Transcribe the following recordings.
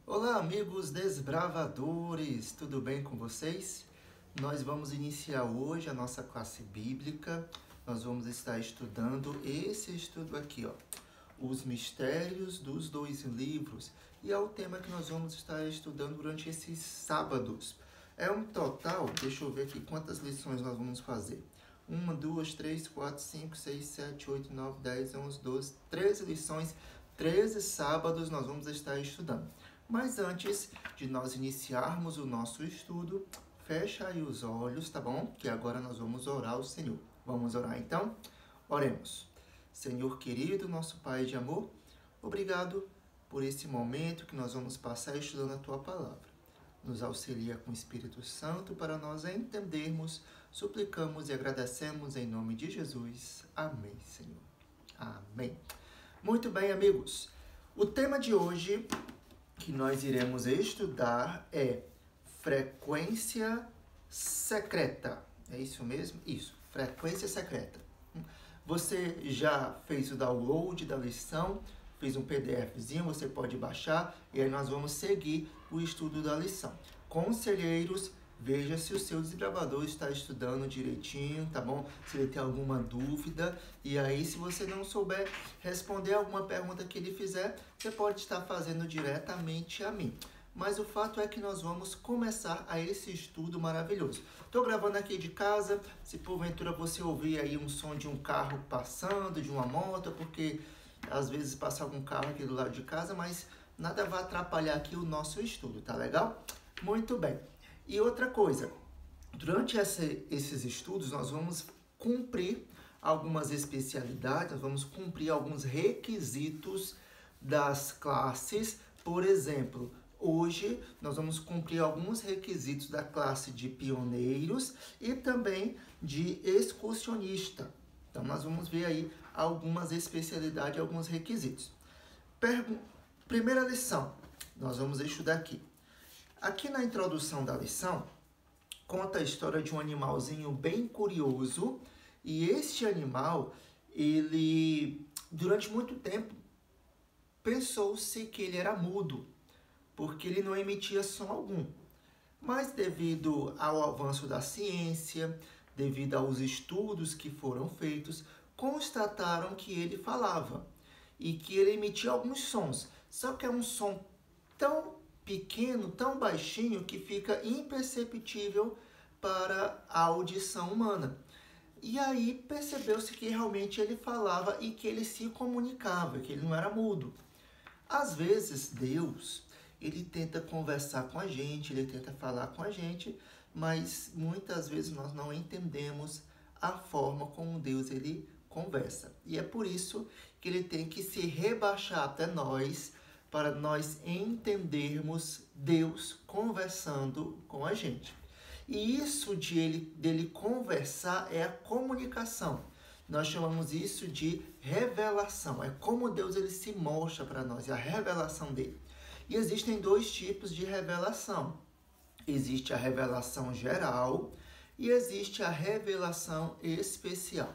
Olá, amigos desbravadores, tudo bem com vocês? Nós vamos iniciar hoje a nossa classe bíblica. Nós vamos estar estudando esse estudo aqui, ó, os mistérios dos dois livros, e é o tema que nós vamos estar estudando durante esses sábados. É um total, deixa eu ver aqui quantas lições nós vamos fazer. 1, 2, 3, 4, 5, 6, 7, 8, 9, 10, 11, 12, 13 lições, 13 sábados nós vamos estar estudando. Mas antes de nós iniciarmos o nosso estudo, fecha aí os olhos, tá bom? Que agora nós vamos orar ao Senhor. Vamos orar então? Oremos. Senhor querido, nosso Pai de amor, obrigado por esse momento que nós vamos passar estudando a Tua Palavra. Nos auxilia com o Espírito Santo para nós entendermos, suplicamos e agradecemos em nome de Jesus. Amém, Senhor. Amém. Muito bem, amigos. O tema de hoje que nós iremos estudar é frequência secreta. É isso mesmo? Isso, frequência secreta. Você já fez o download da lição, fez um PDFzinho, você pode baixar e aí nós vamos seguir o estudo da lição. Conselheiros, veja se o seu desbravador está estudando direitinho, tá bom? Se ele tem alguma dúvida. E aí, se você não souber responder alguma pergunta que ele fizer, você pode estar fazendo diretamente a mim. Mas o fato é que nós vamos começar a esse estudo maravilhoso. Estou gravando aqui de casa, se porventura você ouvir aí um som de um carro passando, de uma moto, porque às vezes passa algum carro aqui do lado de casa, mas nada vai atrapalhar aqui o nosso estudo, tá legal? Muito bem. E outra coisa, durante esses estudos nós vamos cumprir algumas especialidades, nós vamos cumprir alguns requisitos das classes. Por exemplo, hoje nós vamos cumprir alguns requisitos da classe de pioneiros e também de excursionista. Então nós vamos ver aí algumas especialidades e alguns requisitos. Primeira lição, nós vamos estudar aqui. Aqui na introdução da lição, conta a história de um animalzinho bem curioso. E este animal, ele, durante muito tempo, pensou-se que ele era mudo, porque ele não emitia som algum. Mas devido ao avanço da ciência, devido aos estudos que foram feitos, constataram que ele falava e que ele emitia alguns sons. Só que é um som tão pequeno, tão baixinho, que fica imperceptível para a audição humana. E aí percebeu-se que realmente ele falava e que ele se comunicava, que ele não era mudo. Às vezes Deus, ele tenta conversar com a gente, ele tenta falar com a gente, mas muitas vezes nós não entendemos a forma como Deus ele conversa. E é por isso que ele tem que se rebaixar até nós, para nós entendermos Deus conversando com a gente. E isso dele conversar é a comunicação. Nós chamamos isso de revelação. É como Deus ele se mostra para nós, é a revelação dele. E existem dois tipos de revelação. Existe a revelação geral e existe a revelação especial.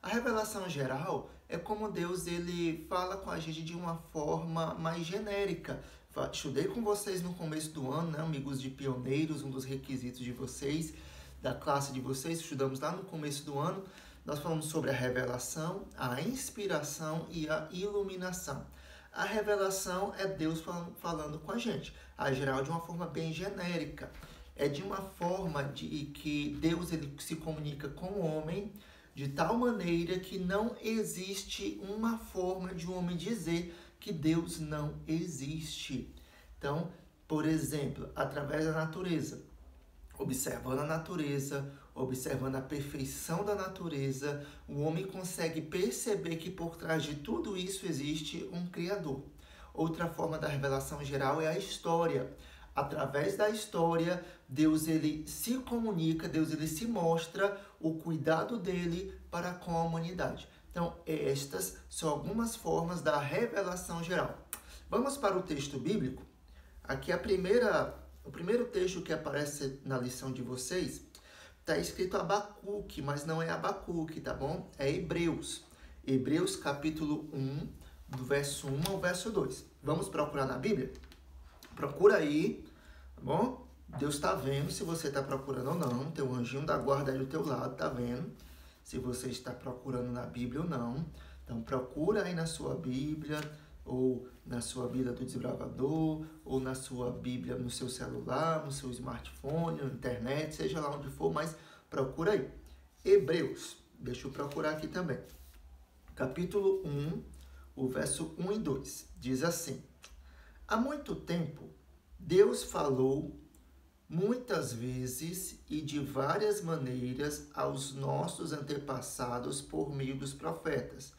A revelação geral é como Deus ele fala com a gente de uma forma mais genérica. Estudei com vocês no começo do ano, né, amigos de pioneiros, um dos requisitos de vocês, da classe de vocês, estudamos lá no começo do ano. Nós falamos sobre a revelação, a inspiração e a iluminação. A revelação é Deus falando com a gente, a geral de uma forma bem genérica. É de uma forma de que Deus ele se comunica com o homem, de tal maneira que não existe uma forma de um homem dizer que Deus não existe. Então, por exemplo, através da natureza, observando a natureza, observando a perfeição da natureza, o homem consegue perceber que por trás de tudo isso existe um Criador. Outra forma da revelação geral é a história. Através da história, Deus ele se comunica, Deus ele se mostra o cuidado dele para com a humanidade. Então, estas são algumas formas da revelação geral. Vamos para o texto bíblico. Aqui o primeiro texto que aparece na lição de vocês está escrito Abacuque, mas não é Abacuque, tá bom? É Hebreus. Hebreus capítulo 1, do verso 1 ao verso 2. Vamos procurar na Bíblia? Procura aí, tá bom? Deus está vendo se você está procurando ou não. Tem um anjinho da guarda aí do teu lado, tá vendo? Se você está procurando na Bíblia ou não. Então procura aí na sua Bíblia, ou na sua Bíblia do Desbravador, ou na sua Bíblia no seu celular, no seu smartphone, na internet, seja lá onde for, mas procura aí. Hebreus, deixa eu procurar aqui também. Capítulo 1, o verso 1 e 2, diz assim: há muito tempo, Deus falou muitas vezes e de várias maneiras aos nossos antepassados por meio dos profetas,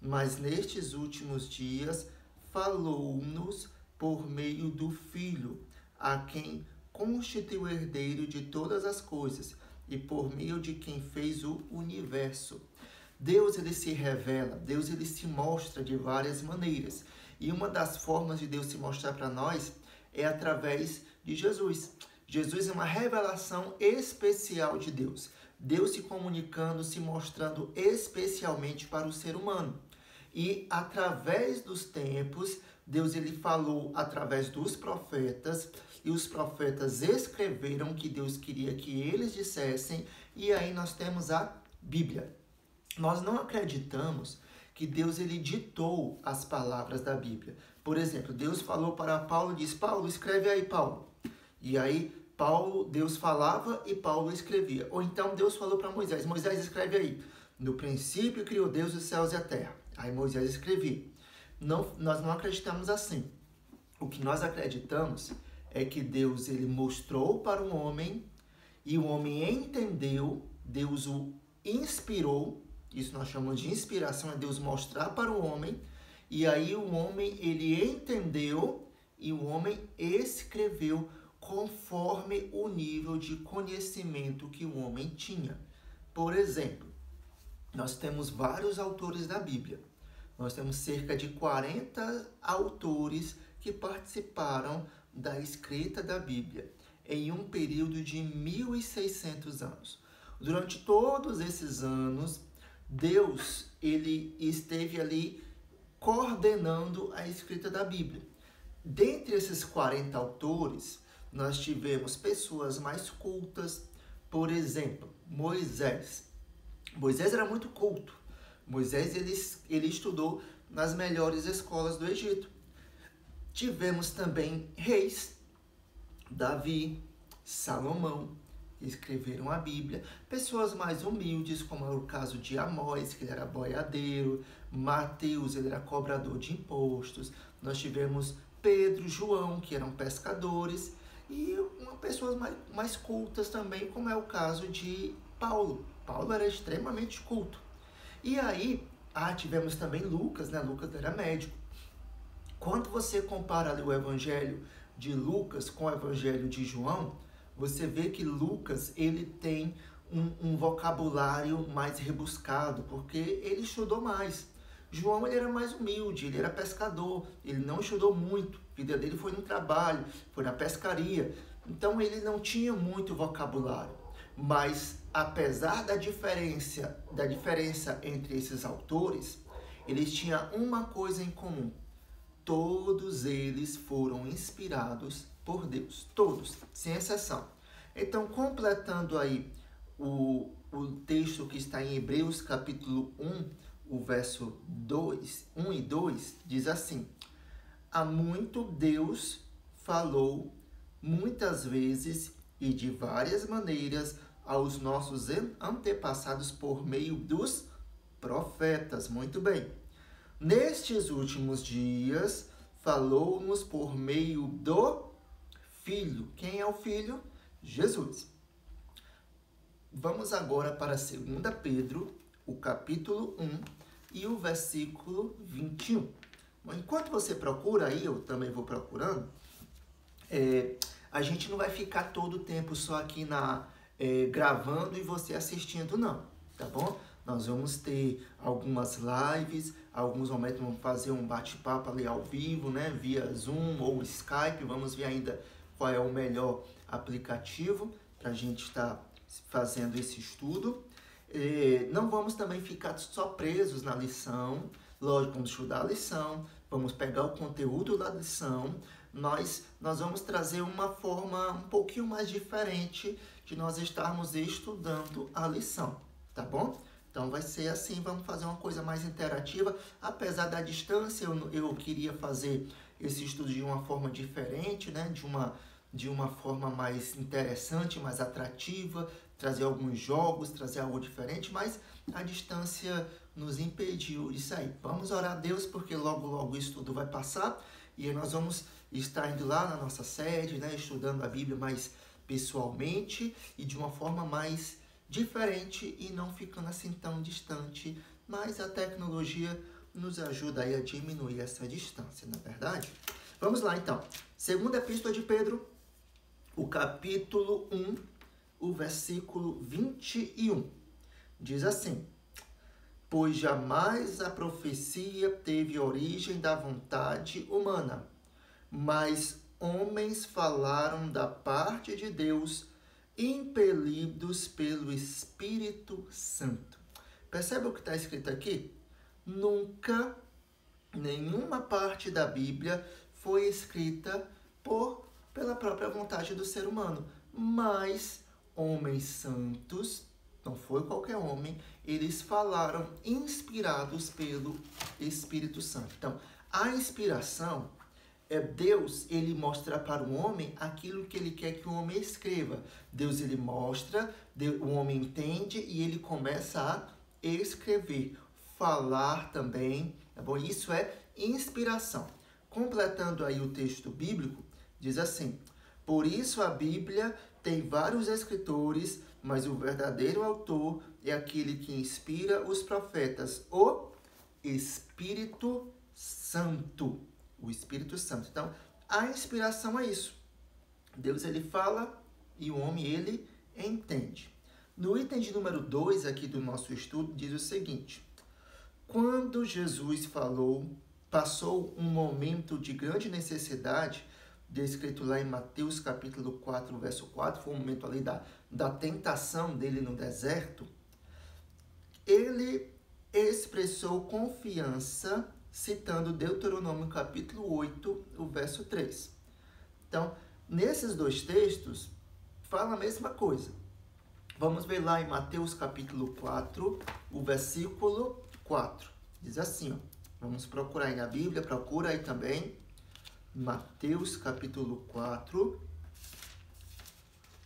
mas nestes últimos dias falou-nos por meio do Filho, a quem constituiu herdeiro de todas as coisas e por meio de quem fez o universo. Deus, ele se revela, Deus, ele se mostra de várias maneiras. E uma das formas de Deus se mostrar para nós é através de Jesus. Jesus é uma revelação especial de Deus. Deus se comunicando, se mostrando especialmente para o ser humano. E através dos tempos, Deus ele falou através dos profetas, e os profetas escreveram o que Deus queria que eles dissessem, e aí nós temos a Bíblia. Nós não acreditamos que Deus ele ditou as palavras da Bíblia. Por exemplo, Deus falou para Paulo e disse: Paulo, escreve aí, Paulo. E aí Deus falava e Paulo escrevia. Ou então Deus falou para Moisés: Moisés, escreve aí. No princípio criou Deus os céus e a terra. Aí Moisés escrevia. Não, nós não acreditamos assim. O que nós acreditamos é que Deus ele mostrou para o homem e o homem entendeu, Deus o inspirou. Isso nós chamamos de inspiração, é Deus mostrar para o homem, e aí o homem ele entendeu e o homem escreveu conforme o nível de conhecimento que o homem tinha. Por exemplo, nós temos vários autores da Bíblia. Nós temos cerca de 40 autores que participaram da escrita da Bíblia em um período de 1.600 anos. Durante todos esses anos, Deus ele esteve ali coordenando a escrita da Bíblia. Dentre esses 40 autores, nós tivemos pessoas mais cultas. Por exemplo, Moisés. Moisés era muito culto. Moisés ele estudou nas melhores escolas do Egito. Tivemos também reis, Davi, Salomão, que escreveram a Bíblia. Pessoas mais humildes, como é o caso de Amós, que ele era boiadeiro, Mateus, ele era cobrador de impostos. Nós tivemos Pedro, João, que eram pescadores, e pessoas mais cultas também, como é o caso de Paulo. Paulo era extremamente culto. E aí, tivemos também Lucas, né? Lucas era médico. Quando você compara ali o evangelho de Lucas com o evangelho de João, você vê que Lucas ele tem um vocabulário mais rebuscado, porque ele estudou mais. João ele era mais humilde, ele era pescador, ele não estudou muito, a vida dele foi no trabalho, foi na pescaria, então ele não tinha muito vocabulário. Mas apesar da diferença entre esses autores, eles tinham uma coisa em comum: todos eles foram inspirados por Deus, todos, sem exceção. Então, completando aí o texto que está em Hebreus capítulo 1, o verso 1 e 2, diz assim: há muito Deus falou muitas vezes e de várias maneiras aos nossos antepassados por meio dos profetas. Muito bem. Nestes últimos dias, falou-nos por meio do Filho. Quem é o Filho? Jesus. Vamos agora para 2 Pedro, o capítulo 1 e o versículo 21. Enquanto você procura aí, eu também vou procurando, a gente não vai ficar todo o tempo só aqui gravando e você assistindo, não, tá bom? Nós vamos ter algumas lives, alguns momentos vamos fazer um bate-papo ali ao vivo, né? Via Zoom ou Skype, vamos ver ainda qual é o melhor aplicativo para a gente estar fazendo esse estudo. Não vamos também ficar só presos na lição, lógico, vamos estudar a lição, vamos pegar o conteúdo da lição, nós vamos trazer uma forma um pouquinho mais diferente de nós estarmos estudando a lição, tá bom? Então vai ser assim, vamos fazer uma coisa mais interativa. Apesar da distância, eu queria fazer esse estudo de uma forma diferente, né? De uma forma mais interessante, mais atrativa, trazer alguns jogos, trazer algo diferente, mas a distância nos impediu isso aí. Vamos orar a Deus, porque logo, logo o estudo vai passar e nós vamos estar indo lá na nossa sede, né? Estudando a Bíblia mais pessoalmente e de uma forma mais diferente e não ficando assim tão distante, mas a tecnologia nos ajuda aí a diminuir essa distância, não é verdade? Vamos lá então. Segunda Epístola de Pedro, o capítulo 1, o versículo 21. Diz assim: pois jamais a profecia teve origem da vontade humana, mas homens falaram da parte de Deus, impelidos pelo Espírito Santo. Percebe o que está escrito aqui? Nunca, nenhuma parte da Bíblia foi escrita pela própria vontade do ser humano, mas homens santos, não foi qualquer homem, eles falaram inspirados pelo Espírito Santo. Então, a inspiração é Deus, ele mostra para o homem aquilo que ele quer que o homem escreva. Deus, ele mostra, o homem entende e ele começa a escrever, falar também, tá bom? Isso é inspiração. Completando aí o texto bíblico, diz assim: por isso a Bíblia tem vários escritores, mas o verdadeiro autor é aquele que inspira os profetas, o Espírito Santo. O Espírito Santo. Então, a inspiração é isso. Deus, ele fala e o homem, ele entende. No item de número 2 aqui do nosso estudo, diz o seguinte: quando Jesus passou um momento de grande necessidade, descrito lá em Mateus capítulo 4, verso 4, foi um momento ali da tentação dele no deserto, ele expressou confiança, citando Deuteronômio capítulo 8, o verso 3. Então, nesses dois textos, fala a mesma coisa. Vamos ver lá em Mateus capítulo 4, o versículo 4. Diz assim, ó, vamos procurar aí na Bíblia, procura aí também. Mateus capítulo 4,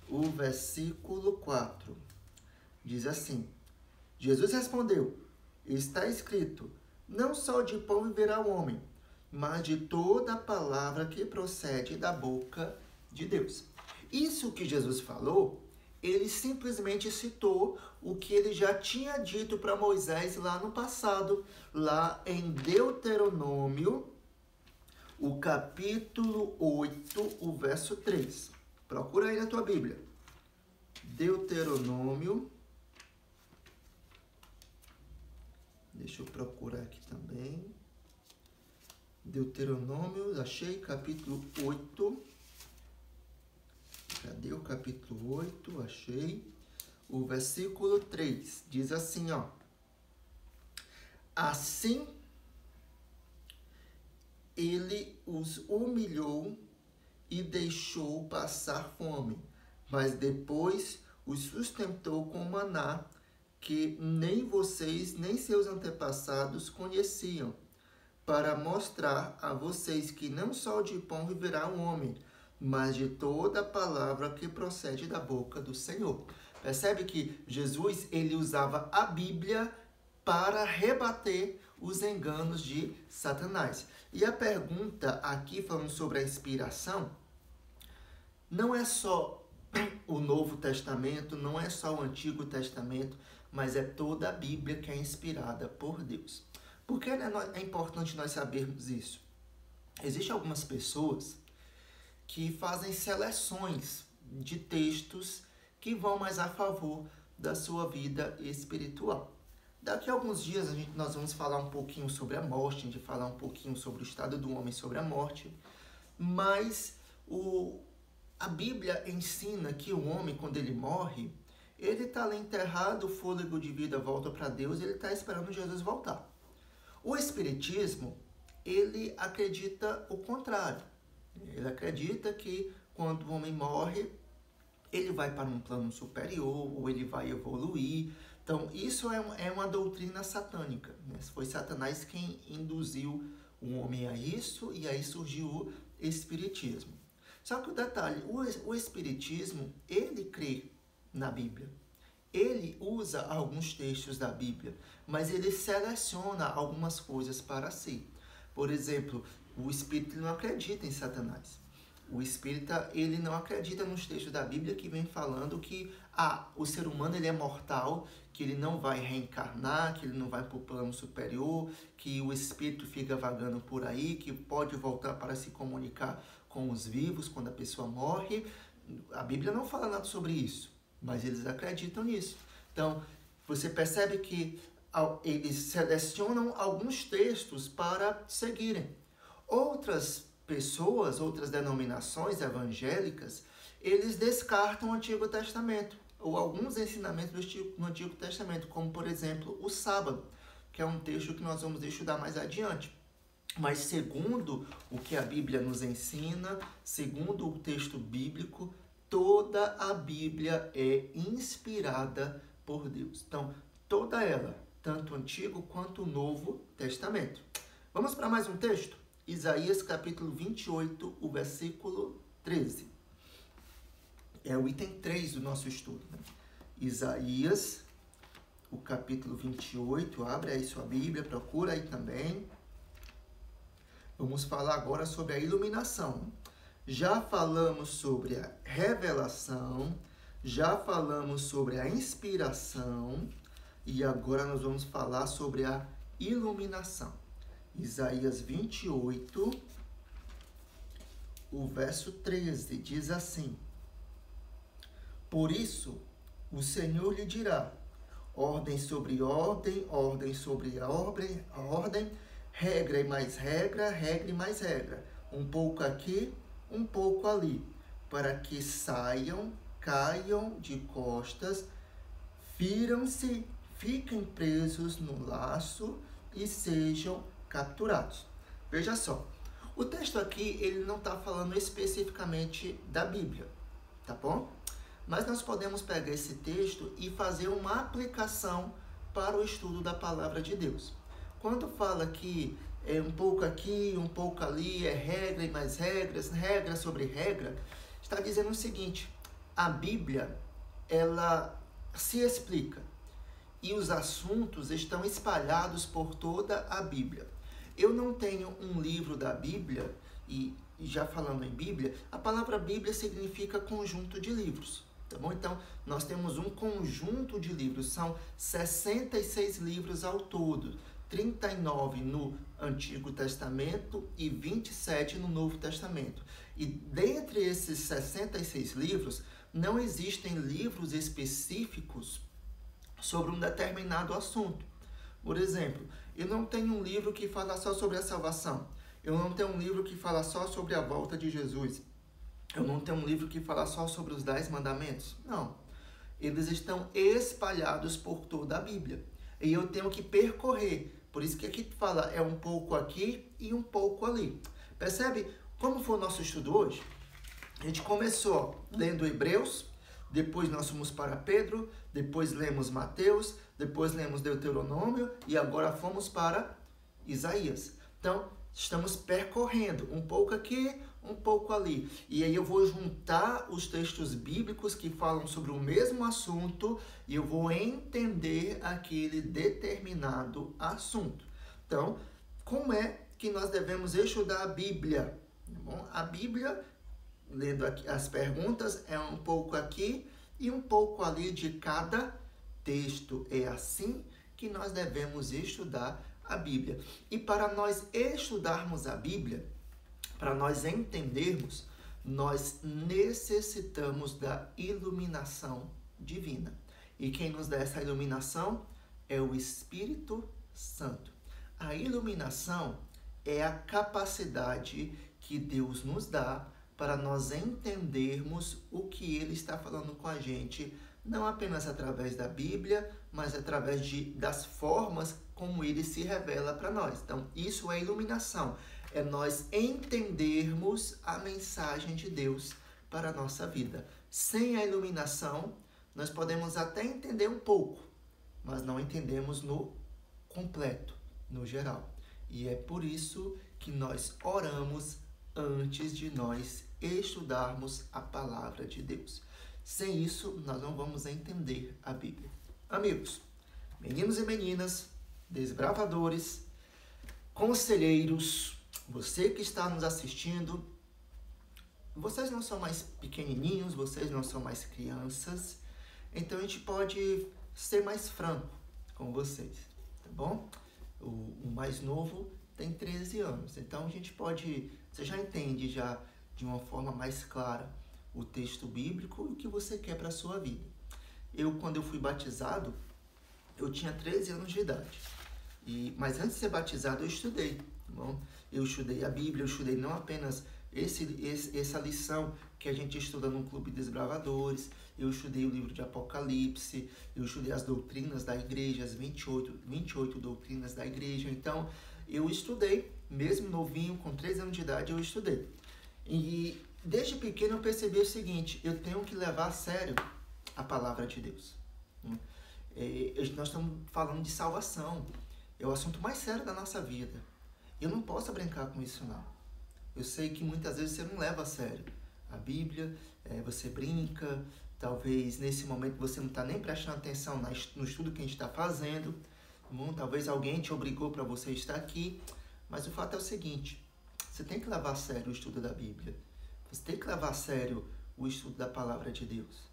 o versículo 4. Diz assim: Jesus respondeu: está escrito, não só de pão viverá o homem, mas de toda a palavra que procede da boca de Deus. Isso que Jesus falou, ele simplesmente citou o que ele já tinha dito para Moisés lá no passado, lá em Deuteronômio, o capítulo 8, o verso 3. Procura aí na tua Bíblia. Deuteronômio. Deixa eu procurar aqui também. Deuteronômio, achei, capítulo 8. Cadê o capítulo 8? Achei. O versículo 3 diz assim, ó: assim ele os humilhou e deixou passar fome, mas depois os sustentou com maná, que nem vocês nem seus antepassados conheciam, para mostrar a vocês que não só de pão viverá o homem, mas de toda a palavra que procede da boca do Senhor. Percebe que Jesus, ele usava a Bíblia para rebater os enganos de Satanás. E a pergunta aqui, falando sobre a inspiração, não é só o Novo Testamento, não é só o Antigo Testamento, mas é toda a Bíblia que é inspirada por Deus. Por que é importante nós sabermos isso? Existem algumas pessoas que fazem seleções de textos que vão mais a favor da sua vida espiritual. Daqui a alguns dias nós vamos falar um pouquinho sobre a morte, a gente vai falar um pouquinho sobre o estado do homem, sobre a morte, mas a Bíblia ensina que o homem, quando ele morre, ele está lá enterrado, o fôlego de vida volta para Deus, ele está esperando Jesus voltar. O Espiritismo, ele acredita o contrário. Ele acredita que quando o homem morre, ele vai para um plano superior, ou ele vai evoluir. Então, isso é uma doutrina satânica, né? Foi Satanás quem induziu o homem a isso, e aí surgiu o Espiritismo. Só que o detalhe, o Espiritismo, ele crê na Bíblia. Ele usa alguns textos da Bíblia, mas ele seleciona algumas coisas para si. Por exemplo, o Espírito não acredita em Satanás. O espírita, ele não acredita nos textos da Bíblia que vem falando que o ser humano ele é mortal, que ele não vai reencarnar, que ele não vai para o plano superior, que o espírito fica vagando por aí, que pode voltar para se comunicar com os vivos quando a pessoa morre. A Bíblia não fala nada sobre isso, mas eles acreditam nisso. Então, você percebe que eles selecionam alguns textos para seguirem. Outras pessoas, outras denominações evangélicas, eles descartam o Antigo Testamento, ou alguns ensinamentos no Antigo Testamento, como, por exemplo, o sábado, que é um texto que nós vamos estudar mais adiante. Mas segundo o que a Bíblia nos ensina, segundo o texto bíblico, toda a Bíblia é inspirada por Deus. Então, toda ela, tanto o Antigo quanto o Novo Testamento. Vamos para mais um texto? Isaías capítulo 28, o versículo 13. É o item 3 do nosso estudo, né? Isaías, o capítulo 28, abre aí sua Bíblia, procura aí também. Vamos falar agora sobre a iluminação. Já falamos sobre a revelação, já falamos sobre a inspiração, e agora nós vamos falar sobre a iluminação. Isaías 28, o verso 13, diz assim: Por isso, o Senhor lhe dirá, ordem sobre ordem, ordem sobre ordem, regra e mais regra, regra e mais regra, um pouco aqui, um pouco ali, para que saiam, caiam de costas, firam-se, fiquem presos no laço e sejam capturados. Veja só, o texto aqui ele não está falando especificamente da Bíblia, tá bom? Mas nós podemos pegar esse texto e fazer uma aplicação para o estudo da palavra de Deus. Quando fala que é um pouco aqui, um pouco ali, é regra e mais regras, regra sobre regra, está dizendo o seguinte: a Bíblia, ela se explica e os assuntos estão espalhados por toda a Bíblia. Eu não tenho um livro da Bíblia, e já falando em Bíblia, a palavra Bíblia significa conjunto de livros, tá bom? Então, nós temos um conjunto de livros, são 66 livros ao todo, 39 no Antigo Testamento e 27 no Novo Testamento. E dentre esses 66 livros, não existem livros específicos sobre um determinado assunto. Por exemplo, eu não tenho um livro que fala só sobre a salvação. Eu não tenho um livro que fala só sobre a volta de Jesus. Eu não tenho um livro que fala só sobre os 10 mandamentos. Não. Eles estão espalhados por toda a Bíblia. E eu tenho que percorrer. Por isso que aqui fala é um pouco aqui e um pouco ali. Percebe como foi o nosso estudo hoje? A gente começou lendo Hebreus, depois nós fomos para Pedro, depois lemos Mateus, depois lemos Deuteronômio e agora fomos para Isaías. Então, estamos percorrendo um pouco aqui, um pouco ali. E aí eu vou juntar os textos bíblicos que falam sobre o mesmo assunto e eu vou entender aquele determinado assunto. Então, como é que nós devemos estudar a Bíblia? Bom, a Bíblia, lendo aqui as perguntas, é um pouco aqui e um pouco ali de cada texto. É assim que nós devemos estudar a Bíblia. E para nós estudarmos a Bíblia, para nós entendermos, nós necessitamos da iluminação divina. E quem nos dá essa iluminação é o Espírito Santo. A iluminação é a capacidade que Deus nos dá para nós entendermos o que Ele está falando com a gente, não apenas através da Bíblia, mas através das formas como Ele se revela para nós. Então, isso é iluminação. é nós entendermos a mensagem de Deus para a nossa vida. Sem a iluminação, nós podemos até entender um pouco, mas não entendemos no completo, no geral. E é por isso que nós oramos antes de nós estudarmos a palavra de Deus. Sem isso, nós não vamos entender a Bíblia. Amigos, meninos e meninas, desbravadores, conselheiros, você que está nos assistindo, vocês não são mais pequenininhos, vocês não são mais crianças, então a gente pode ser mais franco com vocês, tá bom? O mais novo tem 13 anos, então a gente pode, você já entende já de uma forma mais clara o texto bíblico e o que você quer para a sua vida. Quando eu fui batizado, eu tinha 13 anos de idade. Mas antes de ser batizado, eu estudei. Tá bom? Eu estudei a Bíblia, eu estudei não apenas essa lição que a gente estuda no Clube Desbravadores, eu estudei o livro de Apocalipse, eu estudei as doutrinas da igreja, as 28 doutrinas da igreja. Então, eu estudei, mesmo novinho, com 13 anos de idade, eu estudei. E desde pequeno eu percebi o seguinte, eu tenho que levar a sério a palavra de Deus. Nós estamos falando de salvação, é o assunto mais sério da nossa vida. Eu não posso brincar com isso, não. Eu sei que muitas vezes você não leva a sério a Bíblia, você brinca, talvez nesse momento você não está nem prestando atenção no estudo que a gente está fazendo, talvez alguém te obrigou para você estar aqui, mas o fato é o seguinte, você tem que levar a sério o estudo da Bíblia, você tem que levar a sério o estudo da Palavra de Deus.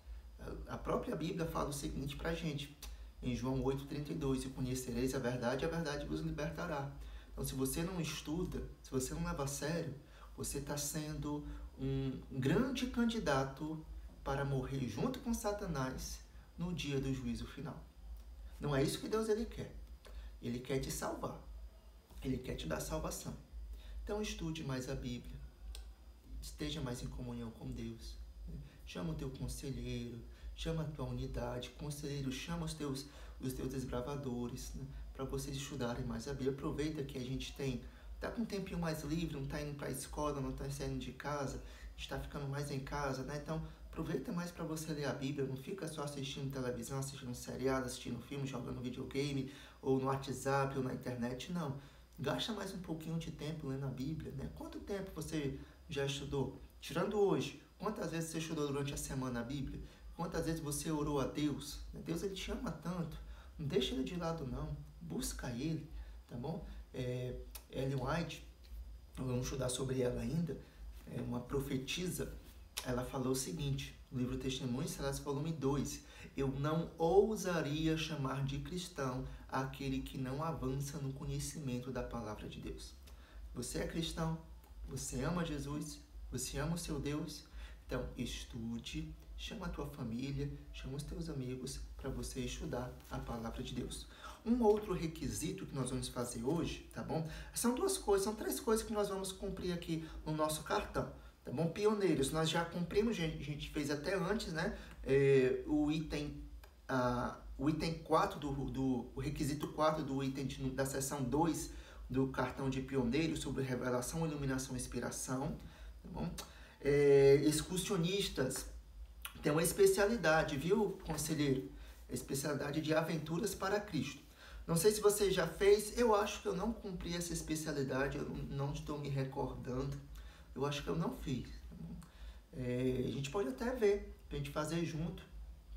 A própria Bíblia fala o seguinte para a gente, em João 8,32, e conhecereis a verdade vos libertará. Então, se você não estuda, se você não leva a sério, você está sendo um grande candidato para morrer junto com Satanás no dia do juízo final. Não é isso que Deus ele quer. Ele quer te salvar. Ele quer te dar salvação. Então, estude mais a Bíblia. Esteja mais em comunhão com Deus. Chama o teu conselheiro, chama a tua unidade, conselheiro, chama os teus desbravadores, né, para vocês estudarem mais a Bíblia. Aproveita que a gente está com um tempinho mais livre, não está indo para a escola, não está saindo de casa, a gente está ficando mais em casa, né? Então, aproveita mais para você ler a Bíblia, não fica só assistindo televisão, assistindo seriado, assistindo filme, jogando videogame, ou no WhatsApp, ou na internet, não. Gasta mais um pouquinho de tempo lendo a Bíblia, né? Quanto tempo você já estudou? Tirando hoje, quantas vezes você estudou durante a semana a Bíblia? Quantas vezes você orou a Deus? Deus, ele te ama tanto. Não deixa ele de lado, não. Busca ele, tá bom? Ellen White, vamos estudar sobre ela ainda, uma profetisa, ela falou o seguinte, no livro Testemunhos Celados, volume 2, eu não ousaria chamar de cristão aquele que não avança no conhecimento da palavra de Deus. Você é cristão? Você ama Jesus? Você ama o seu Deus? Então, estude, chama a tua família, chama os teus amigos para você estudar a palavra de Deus. Um outro requisito que nós vamos fazer hoje, tá bom? São são 3 coisas que nós vamos cumprir aqui no nosso cartão, tá bom? Pioneiros, nós já cumprimos, a gente fez até antes, né? O item 4 o requisito 4 do item da seção 2 do cartão de pioneiro sobre revelação, iluminação e inspiração, tá bom? Excursionistas tem uma especialidade, viu, conselheiro? Especialidade de aventuras para Cristo. Não sei se você já fez, eu acho que eu não cumpri essa especialidade, eu não estou me recordando, eu acho que eu não fiz. Tá bom? A gente pode até ver, pra gente fazer junto,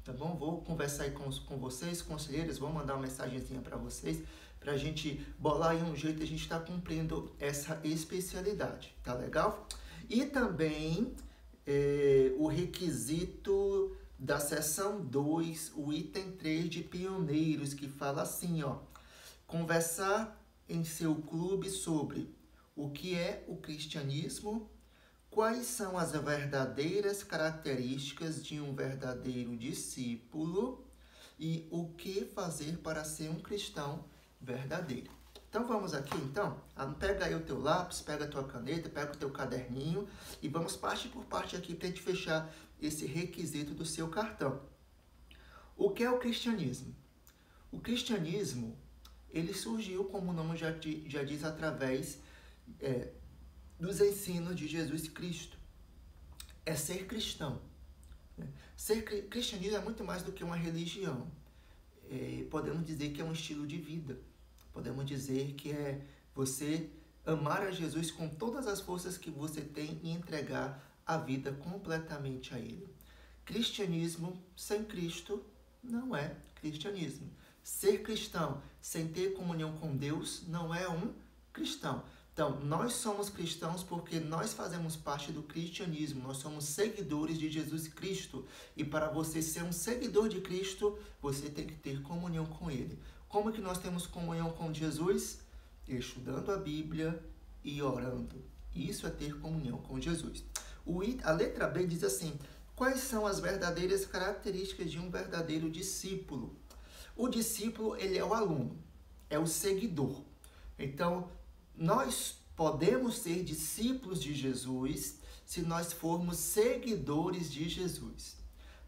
tá bom? Vou conversar aí com vocês, conselheiros, vou mandar uma mensagenzinha para vocês, pra gente bolar aí um jeito de a gente estar cumprindo essa especialidade, tá legal? E também o requisito da seção 2, o item 3 de pioneiros, que fala assim, ó, conversar em seu clube sobre o que é o cristianismo, quais são as verdadeiras características de um verdadeiro discípulo e o que fazer para ser um cristão verdadeiro. Então vamos aqui, pega aí o teu lápis, pega a tua caneta, pega o teu caderninho e vamos parte por parte aqui para a gente fechar esse requisito do seu cartão. O que é o cristianismo? O cristianismo, ele surgiu, como o nome já diz, através dos ensinos de Jesus Cristo. É ser cristão. Cristianismo é muito mais do que uma religião. Podemos dizer que é um estilo de vida. Podemos dizer que é você amar a Jesus com todas as forças que você tem e entregar a vida completamente a Ele. Cristianismo sem Cristo não é cristianismo. Ser cristão sem ter comunhão com Deus não é um cristão. Então, nós somos cristãos porque nós fazemos parte do cristianismo, nós somos seguidores de Jesus Cristo. E para você ser um seguidor de Cristo, você tem que ter comunhão com Ele. Como que nós temos comunhão com Jesus? Estudando a Bíblia e orando. Isso é ter comunhão com Jesus. A letra B diz assim: quais são as verdadeiras características de um verdadeiro discípulo? O discípulo, ele é o aluno, é o seguidor. Então, nós podemos ser discípulos de Jesus se nós formos seguidores de Jesus.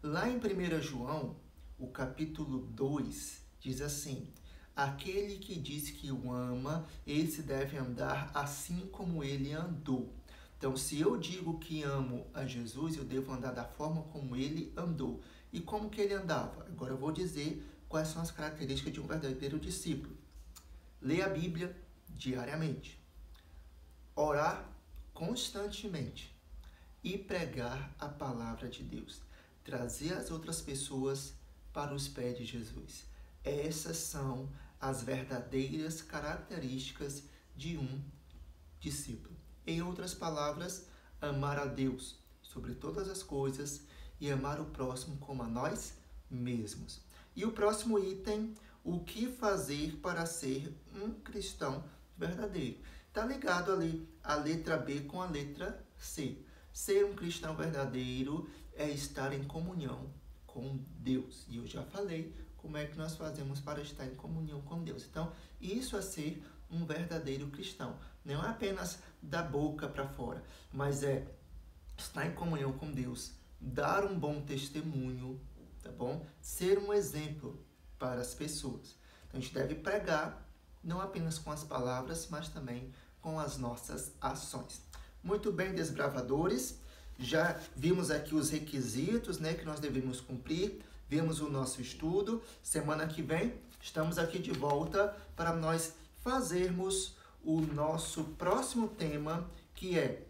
Lá em 1 João, o capítulo 2, diz assim: aquele que diz que o ama, esse deve andar assim como ele andou. Então, se eu digo que amo a Jesus, eu devo andar da forma como ele andou. E como que ele andava? Agora eu vou dizer quais são as características de um verdadeiro discípulo. Ler a Bíblia diariamente, orar constantemente e pregar a palavra de Deus. Trazer as outras pessoas para os pés de Jesus. Essas são as verdadeiras características de um discípulo. Em outras palavras, amar a Deus sobre todas as coisas e amar o próximo como a nós mesmos. E o próximo item, o que fazer para ser um cristão verdadeiro? Está ligado ali a letra B com a letra C. Ser um cristão verdadeiro é estar em comunhão com Deus. E eu já falei como é que nós fazemos para estar em comunhão com Deus. Então, isso é ser um verdadeiro cristão. Não é apenas da boca para fora, mas é estar em comunhão com Deus, dar um bom testemunho, tá bom? Ser um exemplo para as pessoas. Então, a gente deve pregar, não apenas com as palavras, mas também com as nossas ações. Muito bem, desbravadores. Já vimos aqui os requisitos, né, que nós devemos cumprir. Vimos o nosso estudo. Semana que vem, estamos aqui de volta para nós fazermos o nosso próximo tema, que é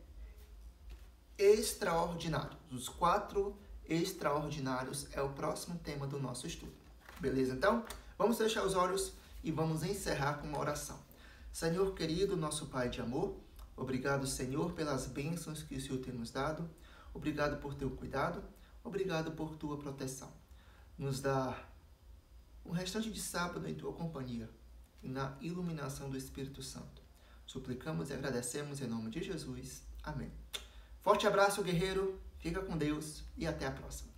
extraordinário. Os 4 extraordinários é o próximo tema do nosso estudo. Beleza? Então, vamos fechar os olhos e vamos encerrar com uma oração. Senhor querido, nosso Pai de amor, obrigado, Senhor, pelas bênçãos que o Senhor tem nos dado. Obrigado por teu cuidado. Obrigado por tua proteção. Nos dá um restante de sábado em tua companhia e na iluminação do Espírito Santo. Suplicamos e agradecemos em nome de Jesus. Amém. Forte abraço, guerreiro. Fica com Deus e até a próxima.